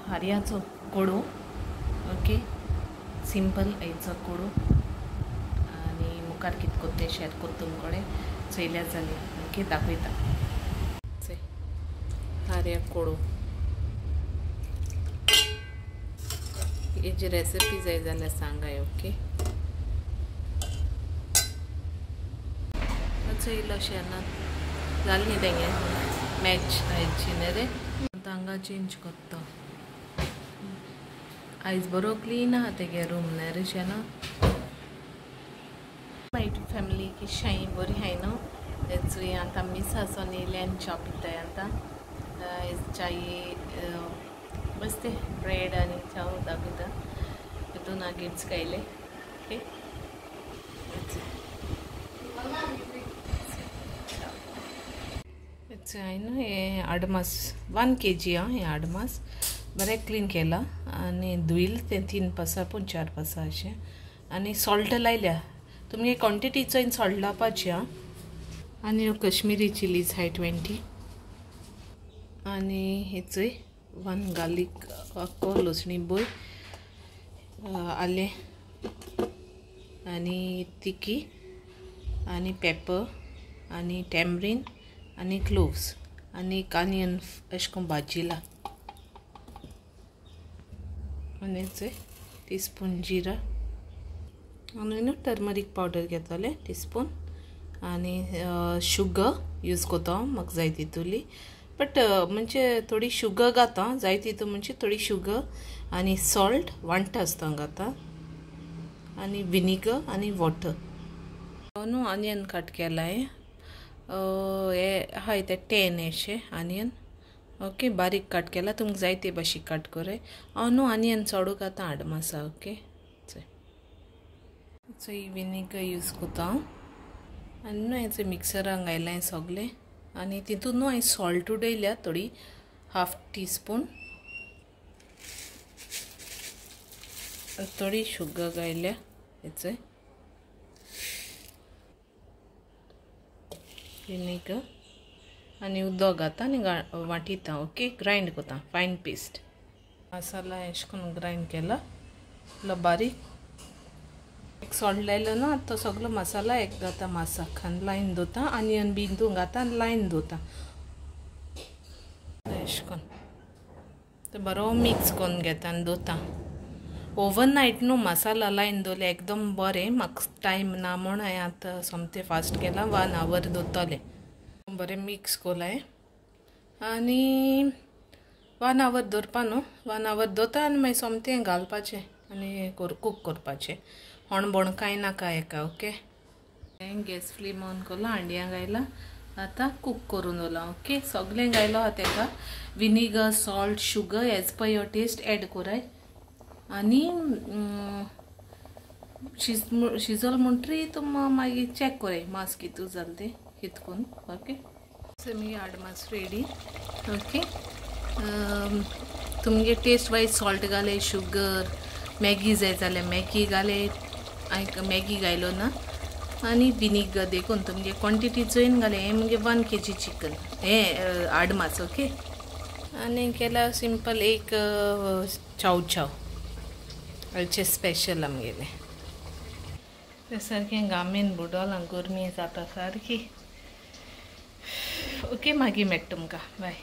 हारयाचो कोडो. Okay, simple आईचो कोडो आनी मुखार कितें कोत्तें शेअर कोत्ता तुमकडे चयल्यार जालें. ओके, दाखयता हारया कोडो. हेजी रेसिपी जाय जाल्यार सांगाय. ओके, चयलो शेणान जालें न्ही तेंगे मॅच आयची न्ही रे. हांगा चेंज कोत्ता. आयज बरो क्लीन आहा तेगे रूम न्ही रे शेणा. माय फॅमिली किशाय बरी हाय न्हू. चुय आतां मिस आसोन येयले आनी च्या पिताय. आतां च्याये बसते ब्रेड आनी च्या दाखयता. हितून गिफ्ट्स कायले. ओके, हांवें हे आडमास 1 kg हे आडमास बरें क्लीन केला आनी धुईल ते 3 पासा पूण 4 पासा अशें. आनी सॉल्ट लायल्या. तुमगे क्वॉन्टिटी चोयन सॉल्ट लावपाची आहा. आनी ह्यो कश्मीरी चिलीज हाय 20. आनी हे चोय 1 गार्लीक आख्खो लसणी बोय, आलें आनी तिकी आनी पेपर आनी टॅमरीन आनी क्लोव्स आनी कानियन अशें करून भाजिला. आनी चोय टीस्पून जिरा आनी न्हू टर्मरीक पावडर घेतले टीस्पून. आनी शुगर यूज कोता हांव म्हाका जाय तितुली. बट म्हणजे थोडी शुगर घाता जाय तितू म्हणजे थोडी शुगर आनी सॉल्ट 1 टीस्पून घाता आनी विनिगर आनी वॉटर. न्हू ऑनियन कट केलाय. हे हाय ते 10 अशे ऑनियन. ओके, बारीक कट केला. तुमकां जाय ते भाशी कट कोराय. हांव न्हू ऑनियन चोडू घाता आडमासा. ओके, चोय विनिगर यूज कोता हांव. आनी न्हू हें मिक्सरान घायलाय सगलें. आनी तितून न्हू हांवें सॉल्ट उडयल्या थोडी 1/2 टीस्पून. थोडी शुगर घायल्या हेचो विनिगर आनी उदक घाता आनी वांटिता. ओके, ग्राइंड कोता फायन पेस्ट. मसाला अशें करून ग्राइंड केला बारीक. एक सॉल्ट लायलो न्हू आतां तो सगलो मसाला एक घाता मासाक आनी लायन दवरता. ऑनियन बीन तूं घाता आनी लायन दवरता अशें करून. तो बरो मिक्स करून घेता आनी दवरता. ओवरनायट न्हू मसाला लायन दवरले एकदम बरें. म्हाका टायम ना म्हूण हांवें आतां सोमतें फास्ट केलां. 1 आवर दवरतलें. बरें मिक्स कोलाय आनी 1 आवर दवरपा न्हू. 1 आवर दवरता आनी मागीर सोमतें घालपाचें आनी कूक करपाचें. होणबोण कांय नाका हेका. ओके, गॅस फ्लेम ऑन केलो. हांडयां घायला. आतां कूक करून दवरला. ओके, सगलें घायलो आहा तेका. Vinegar, salt, sugar as per your taste add कोराय. आनी शिजल म्हणटरी तुम मागीर चॅक कोराय मास कितू जालें तें हितकून. ओके, समी आडमास रेडी. ओके, तुमगे टेस्ट वायज सॉल्ट घाले, शुगर, मॅगी जाय जाल्यार मॅगी घाले. हांवें मॅगी घायलो ना. आनी विनिगर देखून तुमगे क्वॉन्टिटी चोयन घाले. हें म्हणजे 1 kg चिकन हें आडमास. ओके, आनी केल्यार सिंपल एक चाव हाचे स्पेशल आमगेलें. ते सारकें घामेन बुडोलां. गरमी जाता सारकी. ओके, मागीर मेळटा तुमकां. बाय.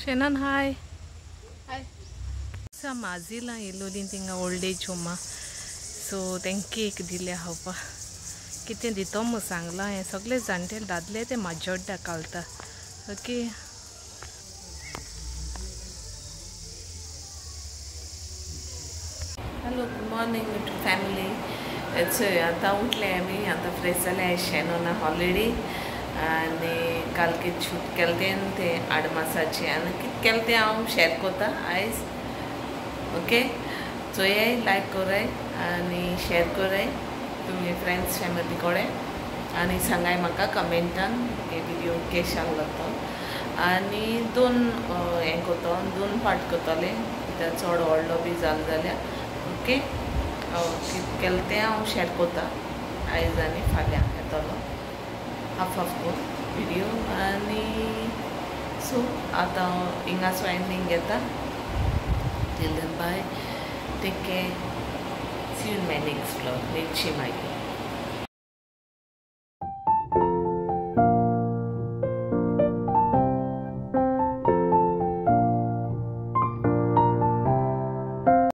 शेणान हाय. माजिलां येयलोलीं थिंगा ओल्ड एज होमा. सो तेंकां केक दिल्या खावपा. कितें दितो म्हूण सांगलां. हें सगळे जाणटे दादले ते म्हाजे वांगडा घालता. Okay, hello, good morning family. चोय आतां उठले आमी. आतां फ्रेश जालें. शेणोन हॉलिडे आनी काल कितें शूट केलें तें आडमासाचें आनी कितें केलें तें हांव शेअर कोता आयज. ओके, चोयाय, लायक कोराय आनी शेअर कोराय तुमगे फ्रेंड्स फॅमिली कडेन. आनी सांगाय म्हाका कमेंटान हे व्हिडिओ केशें लागलो. आनी 2 हें कोतो 2 पार्ट कोत्तोलें कित्याक चड व्हडलो बी जालो जाल्यार. ओके, कितें केलें तें हांव शेअर करता आयज आनी फाल्यां येतलो हाफ करून व्हिडियो आनी सो आतां हांव हिंगासो एंडींग घेता till then bye take care see you in my next vlog मेळची मागीर